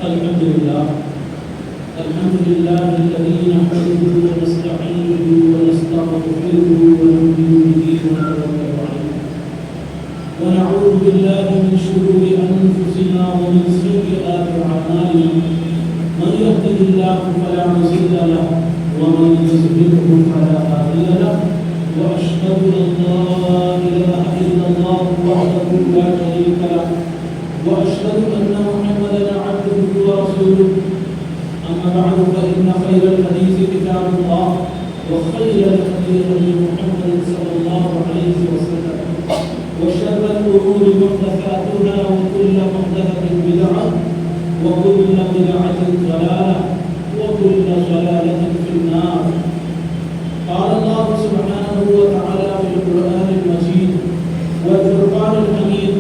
الحمد لله الذي نحمده ونستعينه ونستغفره ونؤمن به ونتوكل عليه ونعوذ بالله من شرور انفسنا ومن سيئات اعمالنا من يهده الله فلا مضل له ومن يضلل فلا هادي له واشهد ان لا اله الا الله وحده لا شريك له واشهد ان محمدا عبده ورسوله اما بعد فان خير الحديث كتاب الله وخير الهدي هدي محمد صلى الله عليه وسلم وشر الامور محدثاتها وكل محدثه بدعه وكل بدعه ضلاله وكل ضلاله في النار. قال الله سبحانه وتعالى في القرآن المجيد والفرقان الحميد: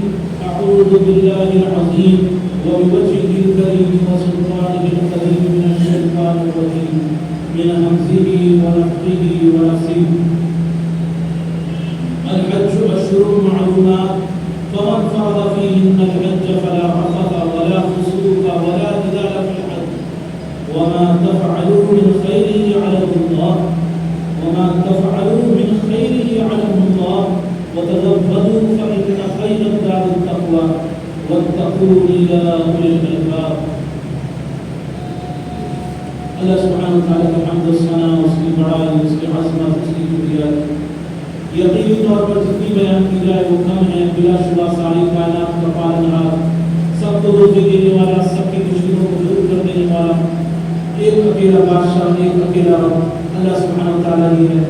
أعوذ بالله العظيم وبوجهه الكريم وسلطانه القديم من الشيطان الرجيم من همزه ونفخه ونفسه. الحج أشهر معلومات فمن فرض فيهن الحج فلا رفث ولا فسوق ولا جدال في الحج وما تفعلوا من خير يعلمه الله الله وتزودوا فإن خير الزاد التقوى واتقون يا أولي الألباب. اللہ سبحانہ وتعالی کا حمد و ثنا، اس کی بڑائی، اس کی عظمت، اس کی کبریائی یقینی طور پر جتنی بیان کی جائے وہ کم ہے. بلا شبہ ساری کائنات کا پالنہار، سب کو روزی دینے والا، سب کی مشکلوں کو دور کر دینے والا، ایک اکیلا بادشاہ، ایک اکیلا رب اللہ سبحانہ وتعالی ہی ہے.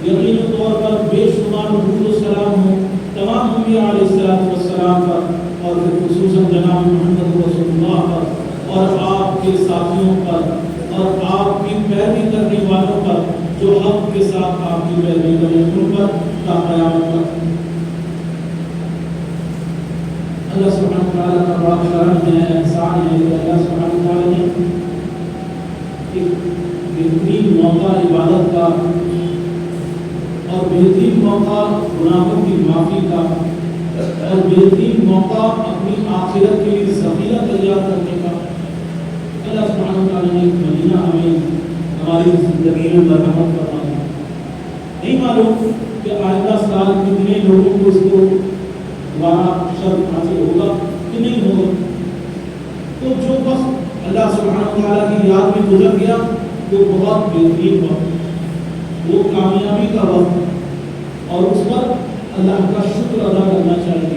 یقینی طور پر بے شمار درود و سلام ہو تمام انبیاء علیہ السلام پر اور پھر خصوصاً جناب محمد رسول اللہ پر اور آپ کے ساتھیوں پر اور آپ کی پیروی کرنے والوں پر جو حق کے ساتھ آپ کی پیروی کریں ان پر تا قیامت تک. اللہ سبحانہ وتعالی کا بڑا کرم ہے، احسان ہے کہ اللہ سبحانہ وتعالی نے ایک بہترین موقع عبادت کا اور بہترین موقع گناہوں کی معافی کا اور بہترین موقع اپنی آخرت کے لیے ذخیرہ تیار کرنے کا اللہ سبحانہ وتعالی نے ایک مہینہ ہمیں ہماری زندگی میں برہمت فرمایا. نہیں معلوم کہ آئندہ سال کتنے لوگوں کو اس کو دوبارہ شرف حاصل ہوگا کہ نہیں ہوگا. تو جو وقت اللہ سبحانہ وتعالی کی یاد میں گزر گیا وہ بہت بہترین وقت، وہ کامیابی کا وقت، اور اس پر اللہ کا شکر ادا کرنا چاہیے.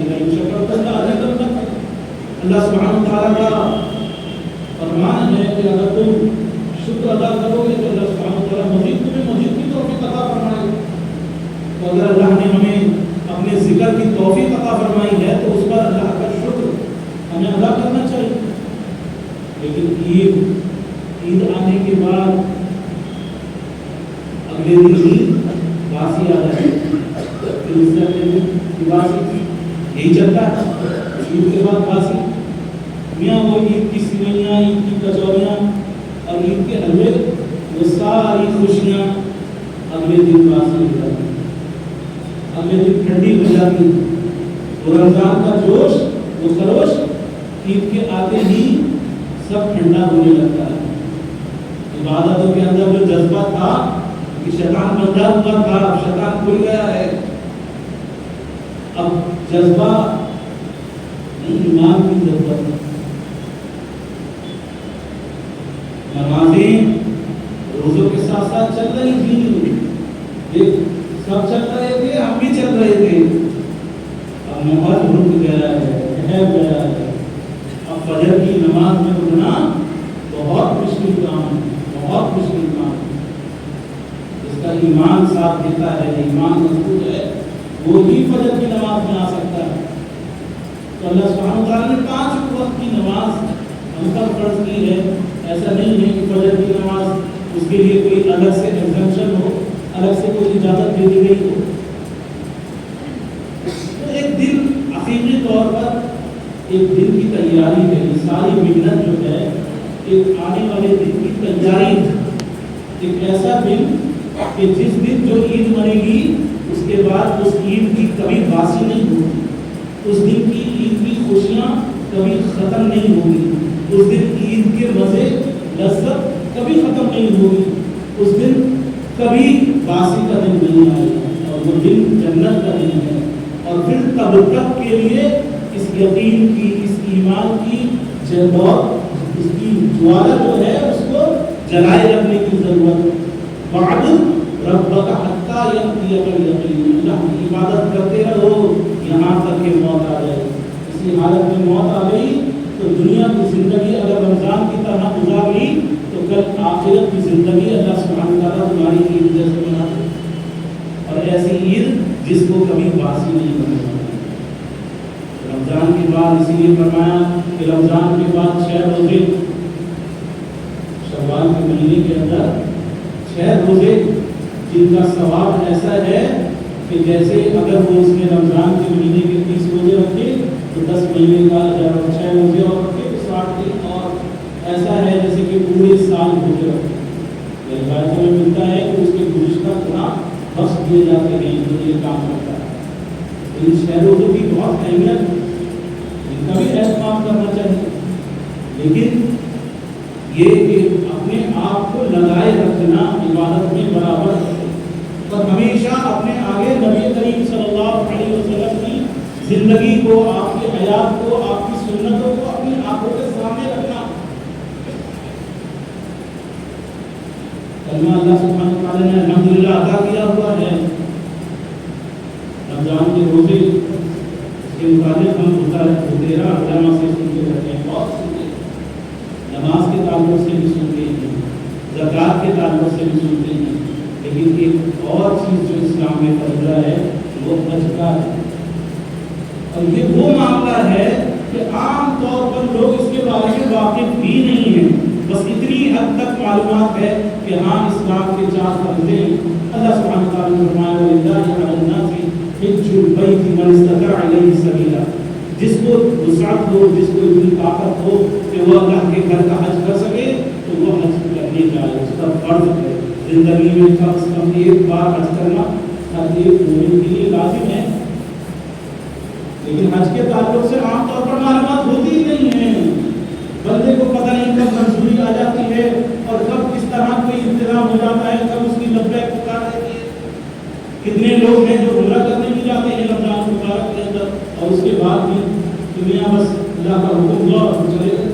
اللہ سبحانہ وتعالی کا فرمان ہے کہ اگر تم شکر ادا کرو گے تو اللہ سبحانہ وتعالی تمہیں مزید کی توفیق عطا فرمائے گا. تو اگر اللہ نے ہمیں اپنے ذکر کی توفیق عطا فرمائی ہے تو اس پر اللہ کا شکر ہمیں ادا کرنا چاہیے. لیکن عید آنے کے بعد اگلے دن عید باسی آ جائے، پھر اس سے اگلے دن باسی، یہی چلتا ہے. عید کے بعد باسی، میاں وہ عید کی سوئیاں، عید کی کچوریاں اور عید کے حلوے، وہ ساری خوشیاں اگلے دن باسی ہو جاتی، اگلے دن ٹھنڈی ہو جاتی. وہ رمضان کا جوش، وہ خروش عید کے آتے ہی سب ٹھنڈا ہونے لگتا ہے. عبادتوں کے اندر جو جذبہ تھا کہ شیطان بندہ ہوا تھا، اب شیطان کھل گیا ہے. اب جذبہ ایمان کی ضرورت ہے. نمازیں روزوں کے ساتھ ساتھ چل رہی تھی، سب چل رہے تھے، ہم بھی چل رہے تھے. اب ماحول رک گیا ہے، ٹھہر گیا ہے. اب فجر کی نماز میں اٹھنا بہت مشکل کام ہے، بہت مشکل کام ہے. جس کا ایمان ساتھ دیتا ہے، ایمان مضبوط ہے، وہی فجر کی نماز میں آ سکتا ہے. تو اللہ سبحانہ وتعالی نے 5 وقت کی نماز ہم پر فرض کی ہے. ایسا نہیں ہے کہ فجر کی نماز اس کے لیے کوئی الگ سے ایگزمپشن ہو، الگ سے کوئی اجازت دے دی گئی ہو. تو ایک دن حقیقی طور پر ایک دن کی تیاری ہے. یہ ساری محنت جو ہے ایک آنے والے دن کی تیاری ہے. ایک ایسا دن کہ جس دن جو عید بنے گی اس کے بعد اس عید کی کبھی باسی نہیں ہوگی، اس دن کی عید کی خوشیاں کبھی ختم نہیں ہوگی، اس دن عید کے مزے لذت کبھی ختم نہیں ہوگی، اس دن کبھی باسی کا دن نہیں آئے گا، اور وہ دن جنت کا دن ہے۔ اور پھر تب تک کے لیے اس یقین کی، اس ایمان کی بہت اس کی جوالا جو ہے اس کو جلائے رکھنے کی ضرورت۔ وَاعْبُدْ رَبَّكَ حَتَّىٰ يَأْتِيَكَ الْيَقِينُ، اللہ کی عبادت کرتے رہو یہاں تک کہ موت آ جائے۔ اسی حالت میں موت آ گئی تو دنیا کی زندگی اگر رمضان کی طرح گزار لی تو کل آخرت کی زندگی اللہ سبحانہ وتعالیٰ تمہاری عید جیسے بنا دے، اور ایسی عید جس کو کبھی باسی نہیں بنے۔ رمضان کے بعد اسی لیے فرمایا کہ رمضان کے بعد 6 روزے، شوال کے مہینے کے اندر 6 روزے جن کا ثواب ایسا ہے کہ جیسے اگر وہ اس میں رمضان کے مہینے کے 30 روزے رکھے تو 10 مہینے کا 6 روزے اور رکھے تو 60 دن، اور ایسا ہے جیسے کہ پورے سال روزے رکھے۔ روایتوں میں ملتا ہے کہ اس کے گزشتہ گناہ بخش دیے جاتے ہیں جو یہ کام کرتا ہے۔ ان 6 روزوں کی بہت اہمیت ہے، ان کا بھی اہتمام کرنا چاہیے، لیکن یہ کہ اپنے آپ کو لگائے رکھنا عبادت میں برابر ہے، اور ہمیشہ اپنے آگے نبی کریم صلی اللہ علیہ وسلم کی زندگی کو، آپ کی حیات کو، آپ کی سنتوں کو اپنی آنکھوں کے سامنے رکھنا۔ کلمہ اللہ سبحانہ وتعالیٰ نے الحمدللہ ادا کیا ہوا ہے۔ رمضان کے روزے کے متعلق ہم بتیرا علماء سے سنتے رہتے ہیں، بہت سنتے ہیں، نماز کے تعلق سے بھی سنتے ہیں، زکوٰۃ کے تعلق سے بھی سنتے ہیں، لیکن ایک اور چیز جو اسلام میں فضلہ ہے وہ حج کا ہے، اور یہ وہ معاملہ ہے کہ عام طور پر لوگ اس کے بارے میں واقف بھی نہیں ہیں، بس اتنی حد تک معلومات ہے کہ ہاں اسلام کے 4 فرضیں اللہ سبحانہ وتعالیٰ نے فرمایا وَلِلَّهِ عَلَى النَّاسِ حِجُّ الْبَيْتِ مَنِ اسْتَطَاعَ إِلَيْهِ سَبِيلًا، جس کو وسعت ہو، جس کو اتنی طاقت ہو کہ وہ اللہ کے گھر کا حج کر سکے تو وہ حج کرنے جائے، اس کا فرض ہے۔ زندگی میں کم سے کم 1 بار حج کرنا ہر ایک مومن کے لیے لازم ہے، لیکن حج کے تعلق سے عام طور پر معلومات ہوتی ہی نہیں ہے۔ بندے کو پتہ نہیں کب منظوری آ جاتی ہے اور کب کس طرح کوئی انتظام ہو جاتا ہے، کب اس کی لبیک پکار رہتی ہے۔ کتنے لوگ ہیں جو عمرہ کرنے بھی جاتے ہیں رمضان مبارک کے اندر، اور اس کے بعد بھی دنیا بس اللہ کا حکم ہوا اور چلے گئے،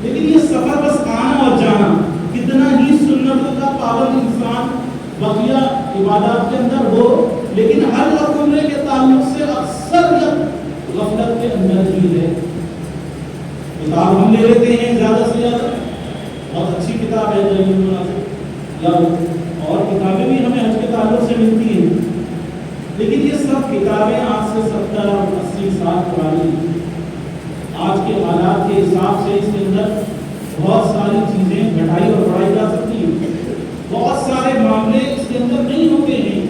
لیکن یہ سفر بس آنا اور جانا۔ کتنا ہی سنتوں کا پابند انسان بقیہ عبادات کے اندر ہو، لیکن حج اور عمرے کے تعلق سے اکثر غفلت کے اندر ہی ہے۔ کتاب ہم لے لیتے ہیں زیادہ سے زیادہ، بہت اچھی کتاب ہے دلیل المنافق، یا اور کتابیں بھی ہمیں حج کے تعلق سے ملتی ہیں، لیکن یہ سب کتابیں آج سے 70-80 سال پرانی ہیں۔ آج کے حالات کے حساب سے اس کے اندر بہت ساری چیزیں گھٹائی اور بڑھائی جا سکتی ہیں، بہت سارے معاملے اس کے اندر نہیں ہوتے ہیں،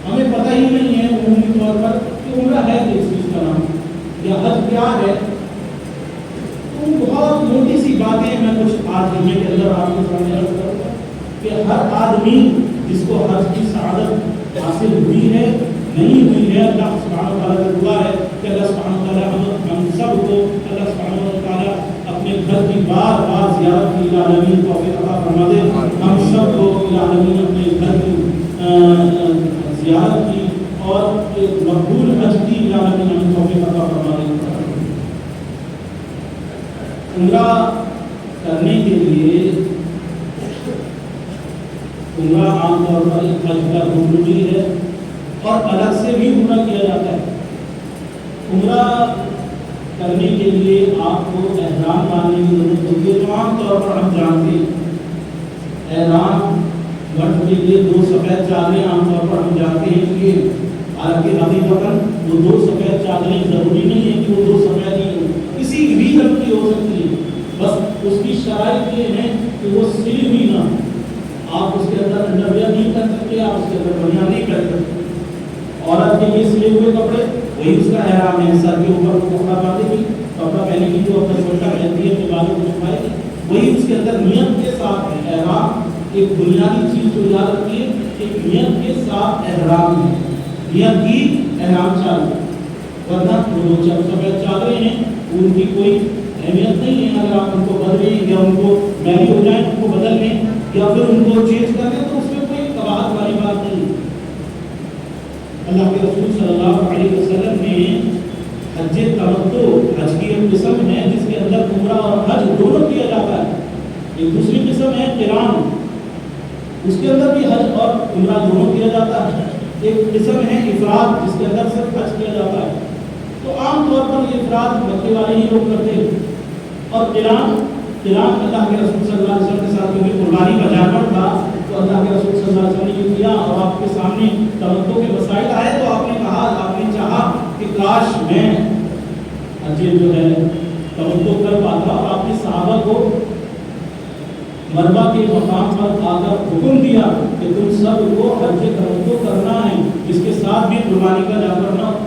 ہمیں پتہ ہی نہیں ہے عمومی طور پر کہ عمرہ ہے کس چیز کا نام یا حج کیا ہے۔ بہت موٹی سی باتیں میں کچھ آج جمعے کے اندر آپ کے سامنے عرض کروں گا کہ ہر آدمی جس کو حج کی سعادت حاصل ہوئی ہے نہیں ہوئی ہے، اللہ سبحانہ وتعالیٰ کا دعا ہے کہ اللہ سبحانہ وتعالیٰ ہم سب کو اللہ سبحانہ وتعالیٰ اپنے گھر کی بار بار زیارت کی العالمین کو عطا فرما دے، ہم سب کو العالمین اپنے گھر کی زیارت کی اور ایک مقبول حج کی العالمین ہمیں توفیق عطا فرما دے۔ عمرہ کرنے کے لیے عمرہ عام طور پر ایک حج کا رکن ہے اور الگ سے بھی عمرہ کیا جاتا ہے۔ عمرہ کرنے کے لیے آپ کو احرام باندھنے کی ضرورت ہوتی ہے، تو عام طور پر ہم جانتے ہیں احرام گھٹ کے لیے 2 سفید چادریں عام طور پر ہم جانتے ہیں کہ حالانکہ حقیقتاً وہ 2 سفید چادریں ضروری نہیں ہے کہ وہ 2 سفید ہی ہوں، کسی بھی رنگ کی ہو سکتی ہے، بس اس کی شرائط یہ ہے کہ وہ سلی ہوئی نہ ہو۔ آپ اس کے اندر انڈرویئر نہیں کر سکتے، آپ اس کے اندر بنیان نہیں کر سکتے۔ عورت کے لیے سلے ہوئے کپڑے وہی اس کا احرام ہے، سر کے اوپر کپڑا باندھے گی، کپڑا پہنے گی، جو اپنا چھوٹا پہنتی ہے اپنے بالوں کو چھپائے گی، وہی اس کے اندر نیت کے ساتھ ہے۔ احرام ایک بنیادی چیز جو یاد رکھیے، ایک نیت کے ساتھ احرام ہے، نیت کی احرام چالو، ورنہ وہ 2 سفید چادریں ہیں ان کی کوئی اہمیت نہیں ہے. اگر آپ ان کو بدلیں یا ان کو میلی ہو جائیں ان کو بدل لیں یا پھر ان کو چینج کر لیں تو اس میں کوئی قباحت والی بات نہیں. اللہ کے رسول صلی اللہ علیہ وسلم نے حج تمتع, حج کی ایک قسم ہے جس کے اندر عمرہ اور حج دونوں کیا جاتا ہے. ایک دوسری قسم ہے قران, اس کے اندر بھی حج اور عمرہ دونوں کیا جاتا ہے. ایک قسم ہے افراد جس کے اندر صرف حج کیا جاتا ہے. تو عام طور پر یہ افراد مکے والے ہی لوگ کرتے ہیں. اور قران اللہ کے رسول صلی اللہ علیہ وسلم کے ساتھ کیونکہ قربانی کا جانور تھا تو اللہ کے رسول صلی اللہ علیہ وسلم نے یہ کیا. اور آپ کے سامنے تمتع کے مسائل آئے تو آپ نے کہا, آپ نے چاہا کہ کاش میں حج جو ہے تمتع کر پاتا. اور آپ نے صحابہ کو مروا کے مقام پر آ کر حکم دیا کہ تم سب کو حج تمتع کرنا ہے, جس کے ساتھ بھی قربانی کا جانور نہ ہو.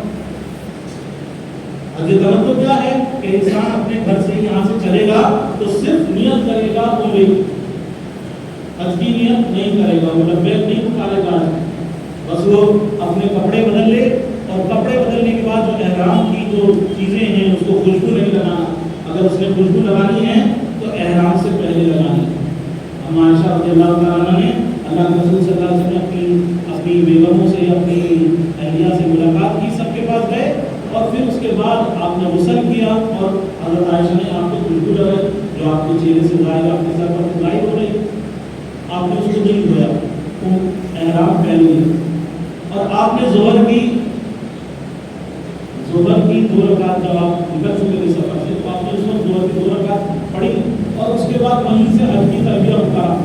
حج تمتع کیا ہے کہ انسان اپنے گھر سے یہاں سے چلے گا تو صرف نیت کرے گا عمرے کی, حج کی نیت نہیں کرے گا, وہ لبیک نہیں پکارے گا. بس وہ اپنے کپڑے بدل لے اور کپڑے بدلنے کے بعد جو احرام کی جو چیزیں ہیں اس کو خوشبو نہیں لگانا. اگر اس نے خوشبو لگانی ہے تو احرام سے پہلے لگانی ہے. عائشہ رضی اللہ تعالیٰ نے اللہ کے رسول صلی اللہ علیہ وسلم نے اپنی بیگموں سے اپنی اہلیہ سے ملاقات کی, سب کے پاس گئے اور پھر اس کے بعد آپ نے غسل کیا اور حضرت عائشہ نے آپ کو خوشبو لگائی جو آپ کے چہرے سے ظاہر, آپ کے سر پر ظاہر ہو رہی, آپ نے اس کو نہیں دھویا, وہ احرام پہن لیا. اور آپ نے ظہر کی 2 رکعت جب آپ نکل چکے تھے سفر سے تو آپ نے اس وقت ظہر کی 2 رکعت پڑھی اور اس کے بعد وہیں سے حج کی تلبیہ اتارا.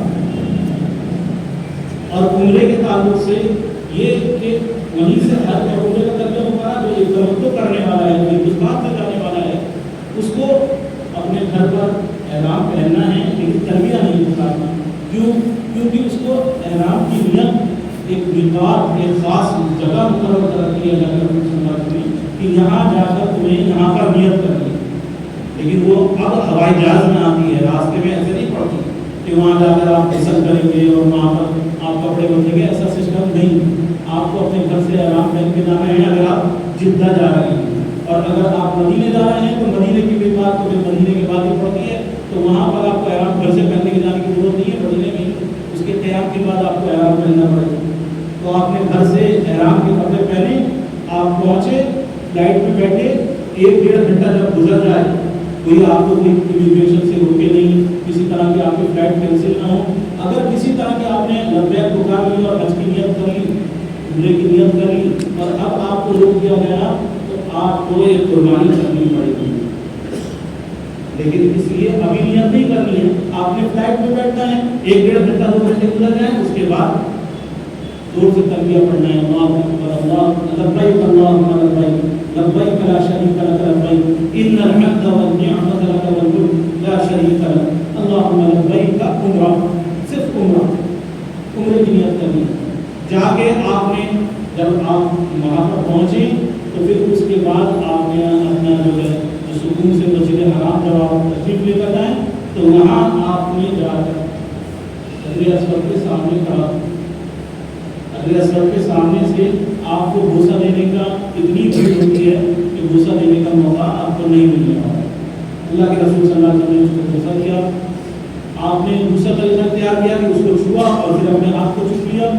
اور عمرے کے تعلق سے یہ کہ وہیں سے حج اور عمرے کا تلبیہ اتارا, جو ایک تمتع کرنے والا ہے, جو ہندوستان سے جانے والا ہے, اس کو اپنے گھر پر احرام پہننا ہے لیکن تلبیہ نہیں اتارنا. کیوں؟ کیونکہ اس کو احرام کی نیت ایک مقدار, ایک خاص جگہ مقرر کرتی ہے اللہ کے رسول صلی اللہ علیہ وسلم کہ یہاں جا کر تمہیں یہاں پر نیت کرنی ہے. لیکن وہ اب ہوائی جہاز میں آتی ہے, راستے میں ایسے نہیں پڑتی کہ وہاں جا کر آپ غسل کریں گے اور وہاں پر آپ کپڑے بدلیں گے, ایسا سسٹم نہیں. آپ کو اپنے گھر سے احرام پہن کے جانا ہے. اگر آپ جدہ جا رہے ہیں اور اگر آپ مدینے جا رہے ہیں تو مدینے کی بھی بات تو پھر مدینے کے بعد ہی پڑتی ہے, تو وہاں پر آپ کو احرام گھر سے پہننے کے جانے کی ضرورت نہیں ہے. مدینے میں اس کے قیام کے بعد آپ کو احرام پہننا پڑے گا. تو آپ نے گھر سے احرام کے کپڑے پہنے, آپ پہنچے, فلائٹ میں بیٹھے, 1-1.5 گھنٹہ جب گزر جائے, کوئی آپ کو کوئی امیگریشن سے روکے نہیں, کسی طرح کی آپ کی فلائٹ کینسل نہ ہو. اگر کسی طرح کی آپ نے لبیک پکار لی اور حج کی نیت کر لی, عمرے کی نیت کر لی اور اب آپ کو روک دیا گیا تو آپ کو ایک قربانی کرنی پڑے گی. لیکن اس لیے ابھی نیت نہیں کرنی ہے, آپ نے فلائٹ میں بیٹھنا ہے, 1-1.5 گھنٹہ 2 گھنٹے گزر جائیں, اس کے بعد زور سے تلبیہ پڑھنا ہے, اللہ اکبر, اللہ لبیک اللہم لبیک لبیک لا شریک لک لبیک ان الحمد والنعمت لک والملک لا شریک لک اللہم لبیک. عمرہ, صرف عمرے کی نیت کرنی ہے. جا کے آپ نے جب آپ وہاں پر پہنچے تو پھر اس کے بعد آپ نے اپنا جو ہے سکون سے مسجد حرام جب آپ تشریف لے کر جائیں تو وہاں آپ نے جا کر حجر اسود کے سامنے کھڑا, حجر اسود کے سامنے سے آپ کو بوسہ دینے کا اتنی بھیڑ ہوتی ہے کہ بوسہ دینے کا موقع آپ کو نہیں ملنے والا. اللہ کے رسول صلی اللہ علیہ وسلم نے اس کو بوسہ کیا, آپ نے دوسرا طریقہ تیار کیا کہ اس کو چھوا اور پھر اپنے ہاتھ کو چھو لیا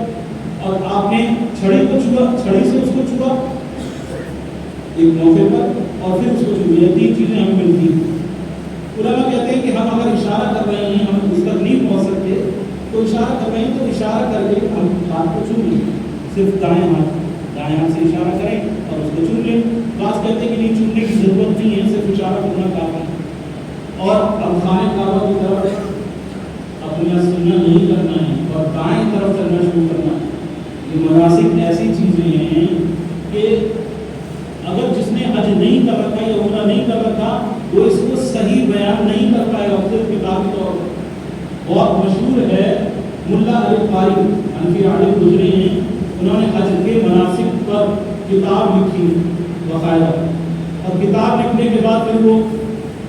اور آپ نے چھڑی کو چھوا, چھڑی سے اس کو چھوا ایک موقع پر اور پھر اس کو چھو لیا. 3 چیزیں ہمیں ملتی ہیں. علماء کہتے ہیں کہ ہم اگر اشارہ کر رہے ہیں, ہم اس تک نہیں پہنچ سکتے تو اشارہ کر رہے ہیں تو اشارہ کر کے ہم ہاتھ کو چھو لیں, صرف دائیں ہاتھ سے اشارہ کریں اور اس کو چن لیں. بعض کہتے ہیں کہ نہیں, چننے کی ضرورت نہیں ہے, صرف اشارہ کرنا کافی ہے. اور اب خانہ کعبہ کی طرف اپنا سننا نہیں کرنا ہے اور دائیں طرف چلنا شروع کرنا ہے. یہ مناسک ایسی چیزیں ہیں کہ اگر جس نے حج نہیں کر رکھا یا عمرہ نہیں کر رکھا وہ اس کو صحیح بیان نہیں کر پائے گا. صرف کتابی طور پر بہت مشہور ہے, ملا علی قاری حنفی عالم گزرے ہیں, انہوں نے حج کے مناسک پر کتاب لکھی باقاعدہ, اور کتاب لکھنے کے بعد پھر وہ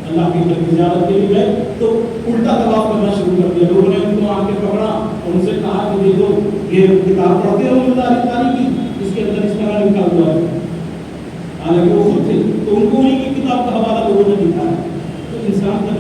اللہ کی زیارت کے لیے گئے تو الٹا طواف کرنا شروع کر دیا. لوگوں نے ان کو آ کے پکڑا اور ان سے کہا کہ دیکھو یہ کتاب پڑھتے ہو ملا علی قاری کی, اس کے اندر اس طرح لکھا ہوا ہے, حالانکہ وہ خود تھے تو ان کو انہیں کی کتاب کا حوالہ لوگوں نے دکھایا. تو انسان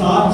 7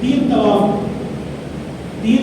3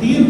3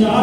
4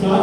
7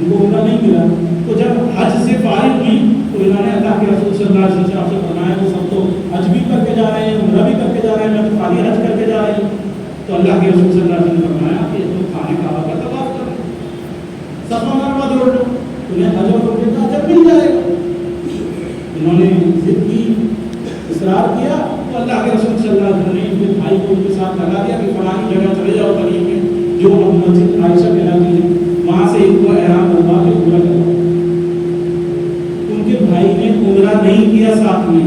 ان کو عمرہ نہیں ملا. تو جب حج سے فارغ ہوئی تو انہوں نے اللہ کے رسول صلی اللہ علیہ وسلم سے فرمایا وہ سب تو حج بھی کر کے جا رہے ہیں, عمرہ بھی کر کے جا رہے ہیں, میں تو خالی حج کر کے جا رہی ہوں. تو اللہ کے رسول صلی اللہ علیہ وسلم نے فرمایا کہ تو خانے کعبہ کا طواف کرو, صفا مروا دوڑ لو, تمہیں حج اور عمرے کا اجر مل جائے گا. انہوں نے ضد کی, اصرار کیا, تو اللہ کے رسول صلی اللہ علیہ وسلم نے ان کے بھائی کو ان کے ساتھ لگا دیا کہ فلانی جگہ چلے جاؤ قریب میں جو اب مسجد عائشہ کہلاتی ہے, وہاں سے ان کو احرام بنوا کے عمرہ کرواؤ. ان کے بھائی نے عمرہ نہیں کیا ساتھ میں,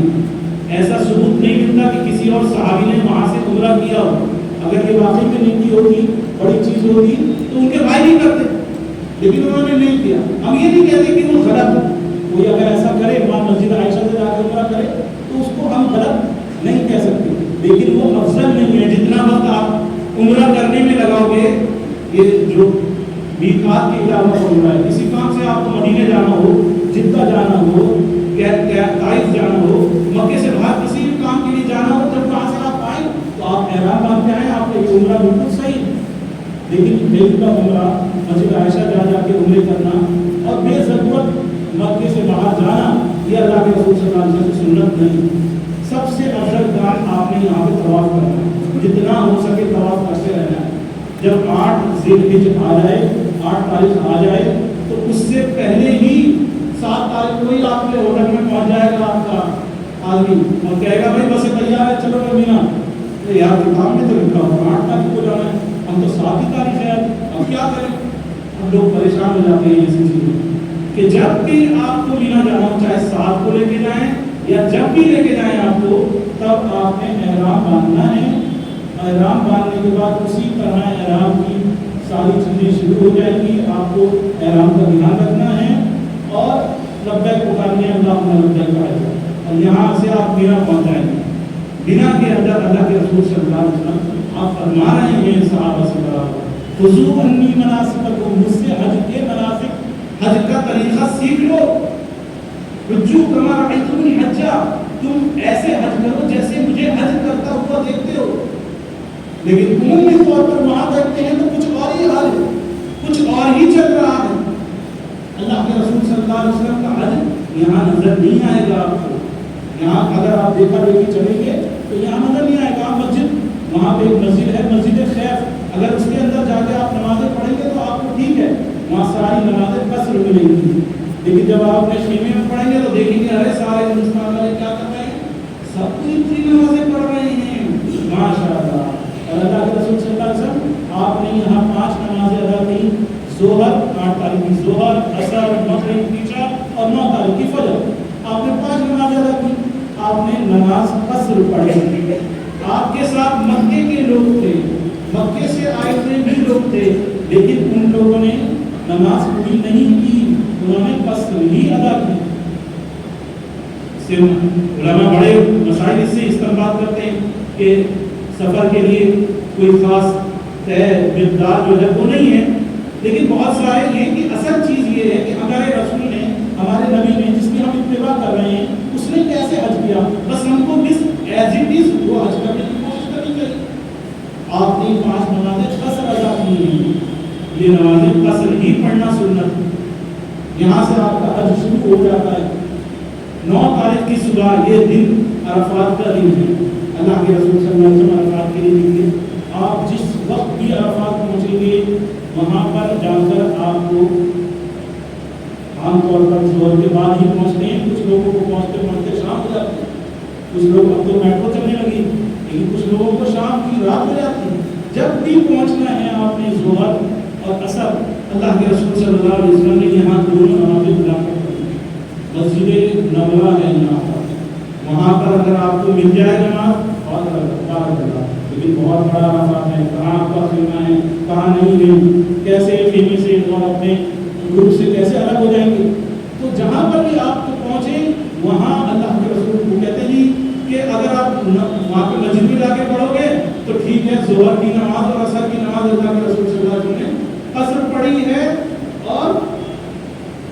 ایسا ثبوت نہیں ملتا کہ کسی اور صحابی نے وہاں سے عمرہ کیا ہو. اگر یہ واقعی میں نیکی ہوتی, بڑی چیز ہوتی, تو ان کے بھائی نہیں کرتے, لیکن انہوں نے نہیں کیا. ہم یہ نہیں کہتے کہ وہ غلط ہے, کوئی اگر ایسا کرے وہاں مسجد عائشہ سے جا کے عمرہ کرے تو اس کو ہم غلط نہیں کہہ سکتے, لیکن وہ افضل نہیں ہے. جتنا وقت آپ عمرہ کرنے میں لگاؤ گے, یہ جو میقات کے علاوہ عمرہ ہے, کسی کام سے آپ کو مدینے جانا ہو, جدہ جانا ہو, طائف جانا ہو, مکے سے باہر کسی بھی کام کے لیے جانا ہو, جب وہاں سے آپ آئیں تو آپ احرام باندھ کے آئیں, آپ کا یہ عمرہ بالکل صحیح ہے. لیکن بیت کا عمرہ, مسجد عائشہ جا کے عمرے کرنا اور بے ضرورت مکے سے باہر جانا, یہ اللہ کے رسول صلی اللہ علیہ وسلم کی سنت نہیں. سب سے افضل کام آپ نے یہاں پہ طواف کرنا ہے, جتنا ہو سکے طواف کرتے رہنا ہے. جب 8 ذی الحجہ آ جائے, 8 تاریخ آ جائے, تو اس سے پہلے ہی 7 تاریخ کو ہی آپ کے ہوٹل میں پہنچ جائے گا آپ کا آدمی اور کہے گا بھائی بس تیار ہے, چلو مدینہ. یار کتاب میں تو لکھا ہوا 8 تاریخ کو جانا ہے, ہم تو 7 ہی تاریخ ہے, اب کیا کریں. ہم لوگ پریشان ہو جاتے ہیں اسی چیز میں کہ جب بھی آپ کو مینا جانا ہو, چاہے 7 کو لے کے جائیں یا جب بھی لے کے جائیں آپ کو, تب آپ نے احرام باندھنا ہے. احرام باندھنے کے بعد اسی طرح احرام کی ساری چیزیں شروع ہو جائیں گی. آپ کو احرام کا دھیان رکھنا ہے اور لبیک پکارنے, اللہم لبیک کہا جائے, اور یہاں سے آپ مینا پہنچ جائیں گے. مینا کے اندر اللہ کے رسول صلی اللہ علیہ وسلم آپ فرما رہے ہیں صحابہ سے برابر, خذوا عنی مناسککم, مجھ سے حج کے مناسک, حج کا طریقہ سیکھ لو. حجوا کما رأیتمونی حجا, تم ایسے حج کرو جیسے مجھے حج کرتا ہوا دیکھتے ہو. لیکن عمومی طور پر وہاں دیکھتے ہیں تو کچھ اور ہی حال ہے, کچھ اور ہی چل رہا ہے. اللہ کے رسول صلی اللہ علیہ وسلم کا حج یہاں نظر نہیں آئے گا آپ کو. یہاں اگر آپ دیکھا دیکھی چلیں گے تو یہاں نظر نہیں آئے گا. مسجد, وہاں پہ ایک مسجد ہے, مسجد خیف, اگر اس کے اندر جا کے آپ نمازیں پڑھیں گے تو آپ کو ٹھیک ہے, وہاں ساری نمازیں قصر ملیں گی. لیکن جب آپ اپنے خیمے میں پڑھیں گے تو دیکھیں گے ارے سارے ہندوستان والے کیا کر رہے ہیں, سب پوری نمازیں پڑھ رہے ہیں, ماشاء اللہ. اور اللہ کے رسول صلی اللہ علیہ وسلم آپ نے یہاں 5 نمازیں ادا کی, ظہر 8 تاریخ کی ظہر, عصر, مغرب, عشاء اور 9 تاریخ کی فجر. آپ نے 5 نمازیں ادا کی. آپ نے نماز قصر پڑھی. آپ کے ساتھ مکے کے لوگ تھے, مکے سے آئے ہوئے بھی لوگ تھے, لیکن ان لوگوں نے نماز پوری نہیں کی, انہوں نے قصر ہی ادا کی. علماء بڑے مسائل سے استنباط کرتے ہیں کہ سفر کے لیے کوئی خاص طے مقدار جو ہے وہ نہیں ہے, لیکن بہت سارے یہ کہ اصل چیز یہ ہے کہ ہمارے رسول نے, ہمارے نبی نے, جس کی ہم اتباع کر رہے ہیں, اس نے کیسے حج کیا, بس ہم کو اس ایز اٹ از وہ حج کرنے کی کوشش کرنی چاہیے. آپ نے 5 نمازیں قصر ادا کی ہیں, یہ نمازیں قصر ہی پڑھنا سنت ہے. یہاں سے آپ کا حج شروع ہو جاتا ہے. 9 تاریخ کی صبح, یہ دن عرفات کا دن ہے. اللہ کے رسول صلی اللہ علیہ وسلم عرفات کے لیے نکلے. آپ جس وقت بھی عرفات پہنچیں گے, وہاں پر جا کر آپ کو عام طور پر ظہر کے بعد ہی پہنچتے ہیں. کچھ لوگوں کو پہنچتے پہنچتے شام ہو جاتی ہے, کچھ لوگ اب تو میٹرو چلنے لگی, لیکن کچھ لوگوں کو شام کی رات ہو جاتی ہے. جب بھی پہنچنا ہے آپ نے ظہر اور عصر, اللہ کے رسول صلی اللہ علیہ وسلم نے یہاں دونوں نمازیں بلا کر پڑھی. مسجد نبوی ہے یہاں پر, وہاں پر اگر آپ کو مل جائے نماز بہت بارک اللہ, لیکن بہت بڑا عرفات ہے, کہاں آپ کا خیمہ ہے, کہاں نہیں ہے, کیسے خیمے سے اور اپنے گروپ سے کیسے الگ ہو جائیں گے. تو جہاں پر بھی آپ کو پہنچے وہاں اللہ کے رسول کو کہتے ہیں کہ اگر آپ وہاں پہ مسجد میں جا کے پڑھو گے تو ٹھیک ہے, ظہر کی نماز اور عصر کی نماز اللہ کے رسول صلی اللہ علیہ وسلم نے قصر پڑھی ہے اور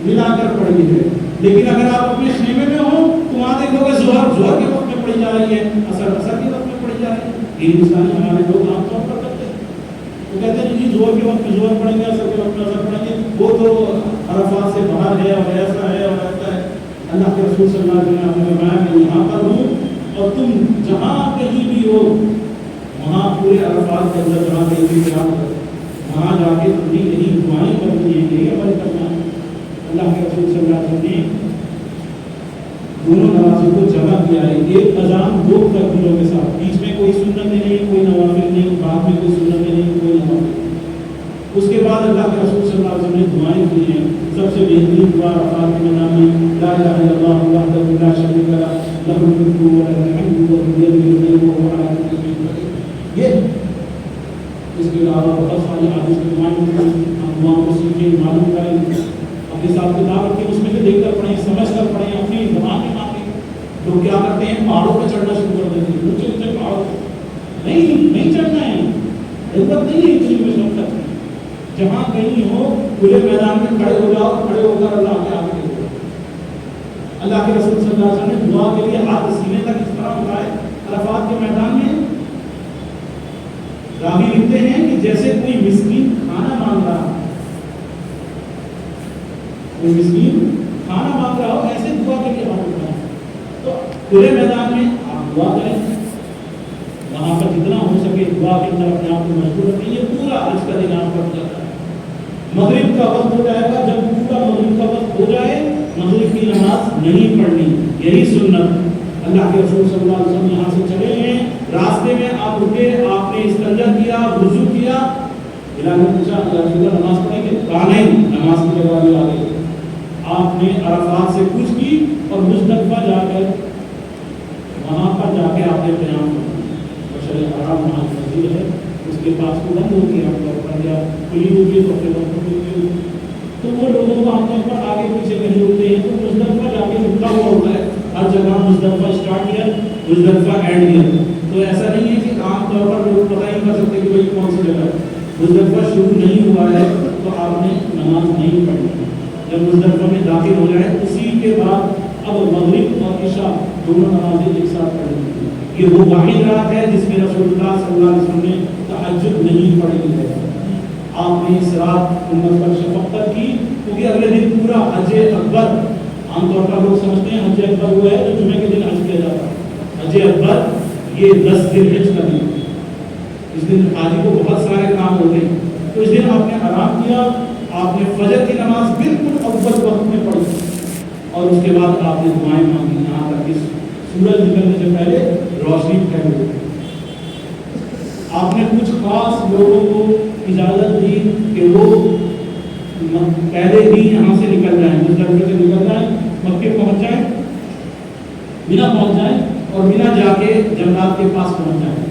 ملا کر پڑھی ہے. لیکن اگر آپ اپنے خیمے میں ہو تو وہاں دیکھو گے ظہر کے وقت میں پڑھی جا رہی ہے, عصر کے وقت میں پڑھی جا رہی ہے. یہ ہندوستانی ہمارے لوگ عام طور پر کرتے ہیں, وہ کہتے ہیں زور کے وقت میں زور پڑھیں گے، اثر کے وقت میں اثر پڑھیں گے، وہ تو عرفات سے باہر ہے اور ایسا ہے اور ایسا ہے. اللہ کے رسول صلی اللہ علیہ وسلم نے فرمایا کہ یہاں پر ہوں اور تم جہاں کہیں بھی ہو وہاں پورے عرفات کے اندر جہاں کہیں بھی کیا وہاں جا کے تم نے یہی دعائیں کرنی ہے، یہی عمل کرنا ہے. اللہ کے رسول صلی اللہ علیہ وسلم نے دونوں نمازوں کو جمع کیا ہے، ایک اذان دو تکبیروں کے ساتھ، بیچ میں کوئی سنت نہیں، کوئی نوافل نہیں، بعد میں کوئی سنت نہیں، کوئی نوافل. اس کے بعد اللہ کے رسول صلی اللہ علیہ وسلم نے دعائیں کی ہیں. سب سے بہترین دعا عرفات کے میدان میں لا الہ الا اللہ وحدہ لا شریک لہ لہ الملک ولہ الحمد وهو بیدہ الخیر وهو علی کل شیء قدیر. یہ اس کے علاوہ بہت ساری حدیث کی دعائیں دعاؤں کو سیکھیں، معلوم کریں، اپنے ساتھ کتاب رکھیں، اس میں سے دیکھ کر پڑھیں، سمجھ کر پڑھیں، اپنی زبان میں مانگیں. لوگ کیا کرتے ہیں پہاڑوں پہ چڑھنا شروع کر دیتے ہیں، اونچے اونچے پہاڑوں پہ نہیں چڑھنا ہے، ضرورت نہیں ہے اتنی مشقت. جہاں کہیں ہو کھلے میدان میں کھڑے ہو جاؤ، کھڑے ہو کر اللہ کے آگے دیکھو. اللہ کے رسول صلی اللہ علیہ وسلم نے دعا کے لیے ہاتھ سینے تک اس طرح اٹھائے عرفات کے میدان میں. راوی لکھتے ہیں کہ جیسے کوئی مسکین کھانا مانگ رہا، کوئی مسکین کھانا مانگ رہا ہو، ایسے دعا کے لیے ہاتھ اٹھائے. تو کھلے میدان میں آپ دعا کریں، وہاں پر جتنا ہو سکے دعا کے اندر اپنے آپ کو مشغول رکھیں. یہ پورا آج کا دن آپ کا ہو جاتا ہے. مغرب کا وقت ہو جائے گا، جب پورا مغرب کا وقت ہو جائے مغرب کی نماز نہیں پڑھنی، یہی سنت. اللہ کے رسول صلی اللہ علیہ وسلم یہاں سے چلے ہیں، راستے میں آپ رکے، آپ نے استنجا کیا، وضو کیا، بلال نے پوچھا اللہ نماز پڑھیں گے؟ کہا نہیں، نماز کی جگہ آ گئی. آپ نے عرفات سے کچھ کی اور مزدلفہ جا کر وہاں پر جا کے آپ نے قیام کیا. بشر حرام وہاں مسجد ہے، اس کے پاس کو بند ہو گیا، کھلی ہوگی تو پھر بند ہوگی. تو وہ لوگوں کو عام طور پر آگے پیچھے نہیں ہوتے ہیں، تو مزدلفہ جا کے رکا ہوا ہوتا ہے. ہر جگہ مزدلفہ اسٹارٹ کیا، مزدلفہ اینڈ کیا. تو ایسا نہیں ہے کہ عام طور پر لوگ پتہ ہی کر سکتے کہ بھائی کون سی جگہ ہے. مزدلفہ شروع نہیں ہوا ہے تو آپ نے نماز نہیں پڑھی. جب مزدلفہ میں داخل ہو جائے اسی کے بعد اب مغرب اور عشاء دونوں نمازیں ایک ساتھ پڑھیں گی. یہ وہ واحد رات ہے جس میں رسول اللہ صلی اللہ علیہ وسلم نے تہجد نہیں پڑھی ہے. آپ نے اس رات امت پر شفقت کی، کیونکہ اگلے دن پورا حج اکبر، عام طور پر لوگ سمجھتے ہیں حج اکبر وہ ہے جو جمعے کے دن حج کیا جاتا ہے. حج اکبر یہ 10 ذی الحج کا دن، اس دن حاجی کو بہت سارے کام ہوتے ہیں. تو اس دن آپ نے آرام کیا، آپ نے فجر کی نماز بالکل اول وقت میں پڑھی اور اس کے بعد آپ نے دعائیں مانگی یہاں تک کہ سورج نکلنے سے پہلے روشنی پھیل گئی. آپ نے کچھ خاص لوگوں کو اجازت دی کہ وہ پہلے ہی یہاں سے نکل جائیں، مزدلفہ سے نکل جائیں، مکے پہنچ جائیں، مینا پہنچ جائیں اور مینا جا کے جمرات کے پاس پہنچ جائیں.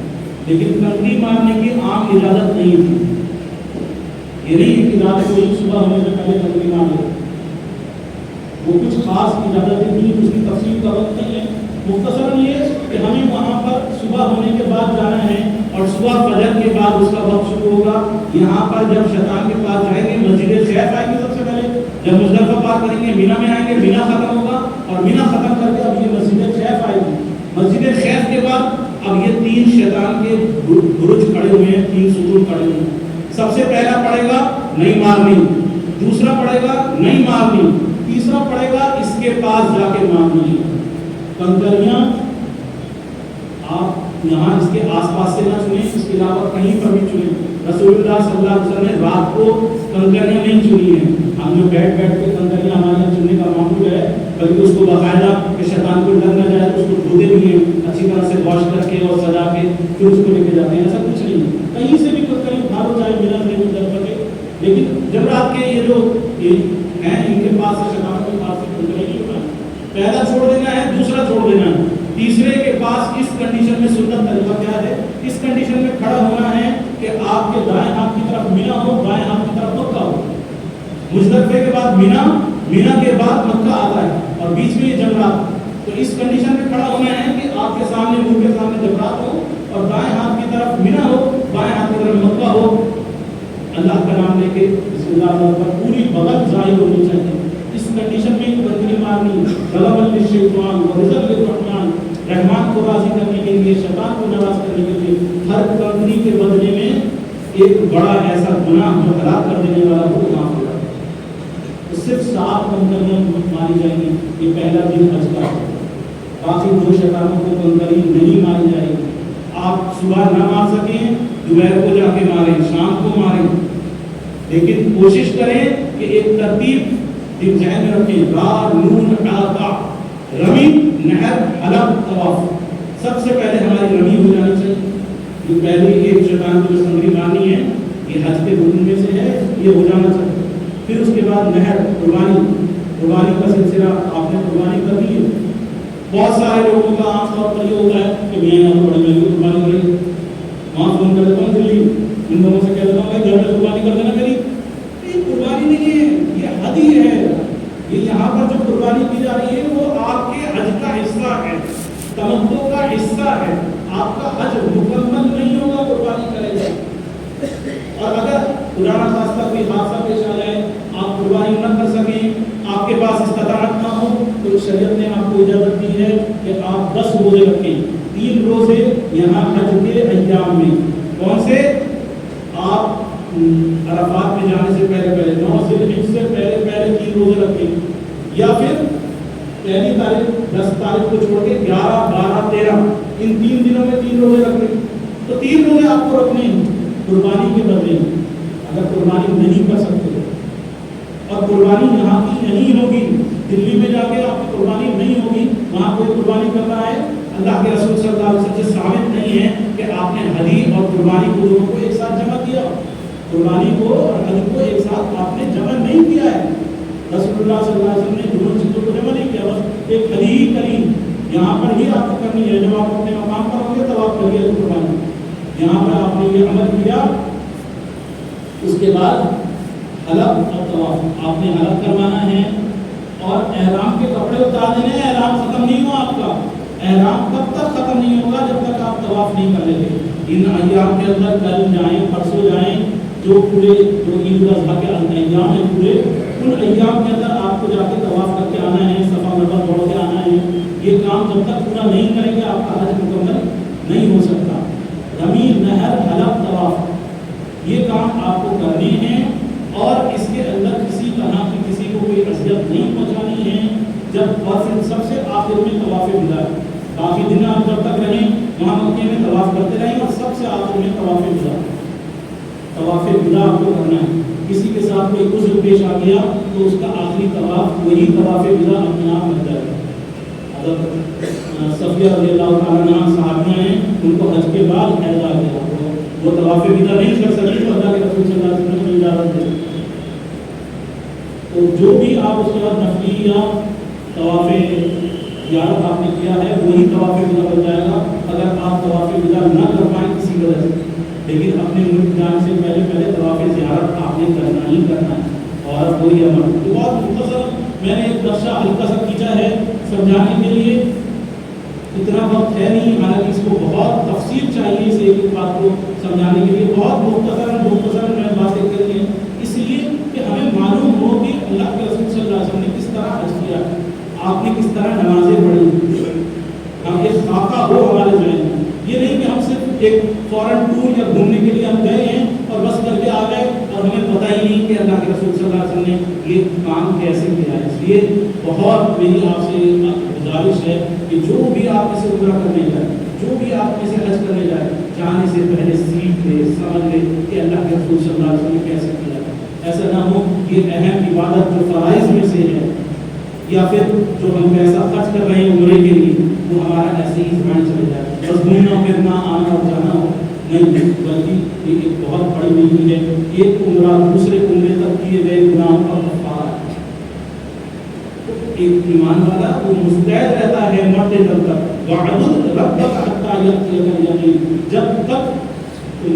لیکن کنکری مارنے کی عام اجازت نہیں تھی. یہ نہیں کہ رات کو صبح ہونے سے پہلے کنکری مار لے. وہ کچھ خاص اجازتیں تھیں، اس کی تفصیل کا وقت نہیں ہے. مختصراً یہ کہ ہمیں وہاں پر صبح ہونے کے بعد جانا ہے اور صبح فجر کے بعد اس کا وقت شروع ہوگا. یہاں پر جب شیطان کے پاس جائیں گے مسجد خیف آئیں گے، سب سے پہلے جب مزدلفہ پار کریں گے مینا میں آئیں گے، مینا ختم ہوگا اور مینا ختم کر کے اب یہ مسجد خیف آئے گی. مسجد خیف کے بعد اب یہ 3 شیطان کے برج کھڑے ہوئے ہیں، 3 ستون کھڑے ہوئے ہیں. سب سے پہلا پڑے گا نہیں مارنی، دوسرا پڑے گا نہیں مارنی، تیسرا پڑے گا اس کے پاس جا کے مارنی. کنکریاں آپ یہاں اس کے آس پاس سے نہ چنیں، اس کے علاوہ کہیں پر بھی چنیں. رسول اللہ صلی اللہ علیہ وسلم نے رات کو کنکریاں نہیں چنی ہیں. ہم جو بیٹھ کے کنکریاں ہمارے یہاں چننے کا معمول ہے، بلکہ اس کو باقاعدہ کہ شیطان کو ڈر نہ جائے تو اس کو دھوتے بھی ہیں اچھی طرح سے واش کر کے اور سجا کے پھر اس کو لے کے جاتے ہیں. ایسا کچھ نہیں ہے، کہیں سے بھی کنکریاں اٹھا لو، چاہے میرا سے مزدلفہ کے. لیکن جب رات کے یہ جو ہیں ان کے پاس سے شیطان کے پاس سے کنکریاں نہیں اٹھانا، پہلا چھوڑ دینا ہے، دوسرا چھوڑ دینا ہے. تیسرے کے پاس اس کنڈیشن میں سنت طریقہ کیا ہے؟ اس کنڈیشن میں کھڑا ہونا ہے کہ آپ کے دائیں ہاتھ کی طرف مینا ہو، بائیں ہاتھ کی طرف مکہ ہو. مزدلفے کے بعد مینا، مینا کے بعد مکہ آتا ہے اور بیچ میں یہ جمرات. تو اس کنڈیشن میں کھڑا ہونا ہے کہ آپ کے سامنے، منہ کے سامنے جمرات ہو اور دائیں ہاتھ کی طرف مینا ہو، بائیں ہاتھ کی طرف مکہ ہو. اللہ کا نام لے کے بسم اللہ پر پوری بغل ظاہر ہونی چاہیے. اس کنڈیشن میں کنکری مارنی غلبۃ للشیطان ورزق للرحمن، رحمان کو راضی کرنے کے لیے، شیطان کو ناراض کرنے کے لیے ہر کنکری کے بدلے میں ایک بڑا ایسا گناہ جو ہلاک کر دینے والا وہ معاف ہو جاتا ہے۔ تو صرف 7 بندریاں ماری جائیں گی، یہ پہلا دن حج کا ہے۔ باقی 2 شیطانوں کو بندری نہیں ماری جائے گی۔ آپ صبح نہ مار سکیں، دوپہر کو جا کے ماریں، شام کو ماریں، لیکن کوشش کریں کہ ایک ترتیب دن ذہن میں رکھیں۔ را نون عطا، رمی، نہر، حلق، طواف۔ سب سے پہلے ہماری رمی ہو جانی چاہیے۔ یہ پہلی ایک شیطان کی جو سنگری مارنی ہے، یہ حج کے رکن میں سے ہے، یہ ہو جانا چاہیے۔ پھر اس کے بعد نہر، قربانی کا سلسلہ آپ نے قربانی کر دی ہے۔ بہت سارے لوگوں کا عام طور پر یہ ہوتا ہے کہ میں یہاں بڑی مہنگی قربانی کری، وہاں فون کر دیتا ہوں دلی، ان لوگوں سے کہہ دیتا ہوں گھر میں قربانی کر دینا میری۔ یہ قربانی نہیں ہے، یہ حج ہی ہے۔ یہ یہاں پر جو قربانی کی جا رہی ہے وہ آپ کے حج کا حصہ ہے، تمتع کا حصہ ہے۔ آپ کا حج مکمل نہیں ہوگا قربانی کرے گا۔ اور اگر خدا نہ خواستہ کوئی حادثہ پیش آ جائے، آپ قربانی نہ کر سکیں، آپ کے پاس استطاعت نہ ہو، تو شریعت نے آپ کو اجازت دی ہے کہ آپ 10 روزے رکھیں۔ 3 روزے یہاں حج کے ایام میں، کون سے؟ آپ عرفات میں جانے سے پہلے 9 ذی الحجہ سے پہلے 3 روزے رکھیں، یا پھر پہلی تاریخ 10 تاریخ کو چھوڑ کے 11 12 13 ان 3 دنوں میں 3 روزے رکھیں۔ تو 3 روزے آپ کو رکھنے ہیں قربانی کے بدلے میں۔ اگر قربانی نہیں کر سکتے اور قربانی یہاں کی نہیں ہوگی، دلی میں جا کے آپ کی قربانی نہیں ہوگی، وہاں کوئی قربانی کرنا ہے، اللہ کے رسول صلی اللہ علیہ وسلم سے ثابت نہیں ہے کہ آپ نے حدی اور قربانی کو دونوں کو ایک ساتھ جمع کیا۔ قربانی کو اور حج کو ایک ساتھ آپ نے جمع نہیں کیا ہے۔ رسول اللہ صلی اللہ علیہ وسلم نے دونوں چیزوں کو جمع نہیں کیا، بس ایک حج ہی کری۔ یہاں پر ہی آپ کو کرنی ہے، جب آپ اپنے مقام پر ہوں گے تب آپ کریے قربانی۔ یہاں پر آپ نے یہ عمل کیا، اس کے بعد حلق اور طواف آپ نے حلق کروانا ہے اور احرام کے کپڑے اتار دینے ہیں۔ احرام ختم نہیں ہوا آپ کا، احرام کب تک ختم نہیں ہوگا جب تک آپ طواف نہیں کر لیتے۔ ان ایام کے اندر کل جائیں، پرسوں جائیں، جو پورے جو عید الاضحیٰ کے ایام ہیں پورے، ان ایام کے اندر آپ کو جا کے طواف کر کے آنا ہے، صفا مروا دوڑ کے آنا ہے۔ یہ کام جب تک پورا نہیں کریں گے آپ کا حج مکمل نہیں ہو سکتا۔ رمی، نہر، حلق، طواف، یہ کام آپ کو کرنے ہیں اور اس کے اندر کسی طرح کی کسی کو کوئی اذیت نہیں پہنچانی ہے۔ جب اور پھر سب سے آخر میں طواف ودا، باقی دن آپ جب تک رہیں وہاں مکے میں طواف کرتے رہیں، اور سب سے آخر میں طواف ودا آپ کو کرنا ہے۔ کسی کے ساتھ کوئی عذر پیش آ گیا تو اس کا آخری طواف وہی طواف ودا اپنے آپ بن جائے گا۔ صفیہ رضی اللہ تعالیٰ عنہ صحابیہ ہیں، ان کو حج کے بعد حیض آ گیا، وہ طواف ودا نہیں کر سکے تو اللہ کے رسول صلی اللہ علیہ وسلم نے اجازت دی۔ تو جو بھی آپ اس کے بعد نفلی یا طواف زیارت آپ نے کیا ہے وہی طواف ودا بن جائے گا، اگر آپ طواف ودا نہ کر پائیں کسی وجہ سے۔ لیکن اپنے ملک جانے سے پہلے طواف زیارت آپ نے کرنا ہی کرنا ہے۔ اور کوئی عمل تو بہت مختصر میں نے ایک نقشہ ہلکا سا کھینچا ہے سمجھانے کے لیے، اتنا وقت ہے نہیں، حالانکہ اس کو بہت تفصیل چاہیے اس ایک بات کو سمجھانے کے لیے۔ بہت مختصر میں باتیں کرنی ہے، اس لیے کہ ہمیں معلوم ہو کہ اللہ کے رسول صلی اللہ علیہ وسلم نے کس طرح حج کیا، آپ نے کس طرح نمازیں پڑھی، ہم ایک خاکہ ہو ہمارے ذہن میں۔ یہ نہیں کہ ہم صرف ایک فورن ٹور یا گھومنے کے لیے ہم گئے ہیں اور بس کر کے آ گئے اور ہمیں پتہ ہی نہیں کہ اللہ کے رسول صلی اللہ علیہ وسلم نے یہ کام کیسے کیا ہے۔ اس لیے بہت میری آپ سے گزارش ہے کہ جو بھی آپ اسے عمرہ کرنے جائیں، جو بھی آپ اسے حج کرنے جائیں، جانے سے پہلے سیکھ لے، سمجھ لے کہ اللہ کے رسول صلی اللہ علیہ وسلم نے کیسے کیا ہے۔ ایسا نہ ہو یہ اہم عبادت جو فرائض میں سے ہے یا پھر جو ہم پیسہ خرچ کر رہے ہیں عمرے کے لیے وہ ہمارا ایسے ہی زبان چلے جائے، بس گھومنا پھرنا آنا اور جانا ہو نہیں، بلکہ یہ ایک بہت بڑی نیکی ہے۔ ایک عمرہ دوسرے عمرے تک کیے گئے گناہوں کا کفارہ ہے۔ ایک ایمان والا وہ مستعد رہتا ہے مرتے دم تک، وَاعْبُدْ رَبَّكَ حَتَّىٰ يَأْتِيَكَ الْيَقِينُ، جب تک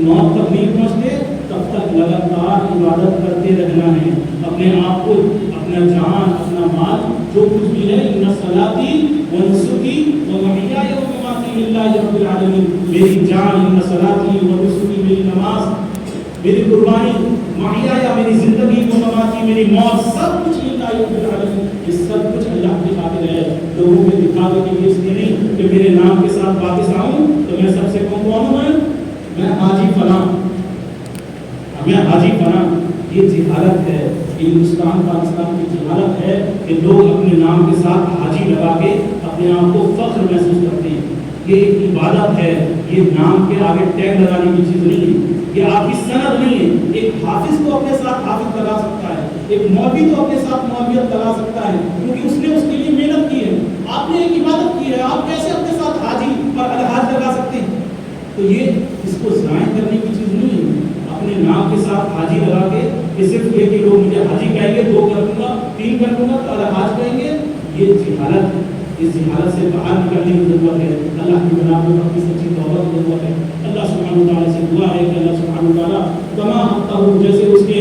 موت تک نہیں پہنچتے تب تک لگاتار عبادت کرتے رہنا ہے، اپنے آپ کو، اپنا جان، اپنا مال، جو کچھ بھی ہے، ان صلاتي ونسكي ومحياي ومماتي لله رب العالمین، میری جان، ان صلاتي ونسكي، میری نماز، میری قربانی، محیایا میری زندگی، ومماتی میری موت، سب کچھ للہ رب العالمین، یہ سب کچھ اللہ کی خاطر ہے، لوگوں کے دکھاوے کے لیے اس لیے نہیں کہ میرے نام کے ساتھ واپس آؤں تو میں سب سے کون ہوں، میں حاجی فلاں، ہمیں حاجی بنا، یہ جہالت ہے، یہ ہندوستان پاکستان کی جہالت ہے کہ لوگ اپنے نام کے ساتھ حاجی لگا کے اپنے آپ کو فخر محسوس کرتے ہیں۔ یہ ایک عبادت ہے، یہ نام کے آگے ٹیگ لگانے کی چیز نہیں ہے، یہ آپ کی سند نہیں ہے۔ ایک حافظ تو اپنے ساتھ حافظ لگا سکتا ہے، ایک مولوی تو اپنے ساتھ مولویت لگا سکتا ہے، کیونکہ اس نے اس کے لیے محنت کی ہے۔ آپ نے ایک عبادت کی ہے، آپ کیسے اپنے ساتھ حاجی اور الحاج لگا سکتے ہیں؟ تو یہ اس کو ضائع کرنے کی چیز نہیں ہے۔ اپنے نام کے ساتھ حاجی لگا کے کہ صرف یہ کہ لوگ مجھے حاجی کہیں گے، 2 کر دوں گا، 3 کر دوں گا تو الحاج کہیں گے، یہ جہالت ہے۔ اس جہالت سے باہر نکلنے کی ضرورت ہے۔ اللہ کی بنا پر اپنی سچی توبہ کی ضرورت ہے۔ اللہ سبحانہ وتعالیٰ سے دعا ہے کہ اللہ سبحانہ وتعالیٰ تمام جیسے اس کے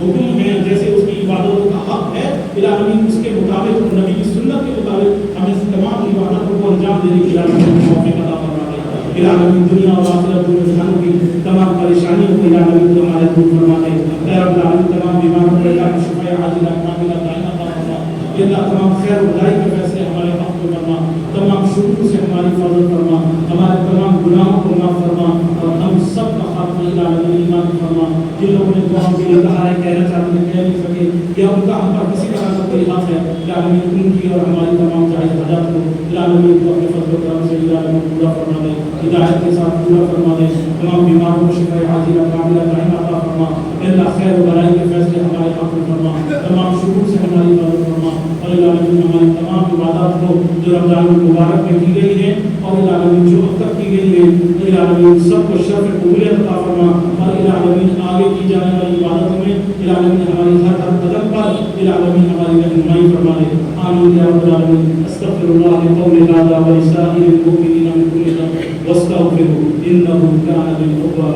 حکم ہیں، جیسے اس کی عبادتوں کا حق ہے، الہی اس کے مطابق نبی کی سنت کے مطابق ہمیں تمام عبادتوں کو انجام دینے کی توفیق عطا فرما دے۔ الہی دنیا اور آخرت دونوں جہانوں کی تمام پریشانیوں کو الہی تو ہمارے دور فرما دے۔ اے رب العالمین تمام بیماروں کو الہی شفاء عاجلہ کاملہ دائمہ عطا فرما۔ اللہ تمام خیر و بھلائی کے فیصلے ہمارے حق میں فرما، تمام شرور سے ہماری حفاظت فرما، ہمارے تمام گناہوں کو معاف فرما، اور ہم سب کا خاتمہ الہی ایمان فرما۔ جن لوگوں نے دعاؤں کے لیے کہا ہے، کہنا چاہتے ہیں، کہہ نہیں سکے، یا ان کا ہم پر کسی طرح کا کوئی حق ہے، الہی ان کی اور ہماری تمام جائز حاجات کو الہی کو اپنے فضل و کرم سے الہی پورا فرما دے، ہدایت کے ساتھ پورا فرما دے، تمام بیماروں کو شفاء عاجلہ کاملہ دائمہ عطا فرما۔ اللہ خیر و بھلائی کے فیصلے ہمارے حق میں فرما، تمام شرور سے ہماری حفاظت فرما، اور الہی ہماری تمام عبادات کو جو رمضان المبارک میں کی گئی ہیں اور الہی جو اب تک کی گئی ہے، الہی سب کو شرف قبولیت عطا فرما، اور الہی آگے کی جانے والی عبادتوں میں الہی ہماری ہر قدم پر الہی ہماری رہنمائی فرما دے۔ آمین یا رب العالمین۔ استغفر اللہ لقوم هذا ولسائر المؤمنین من كل ذنب واستغفروه انه كان للغفار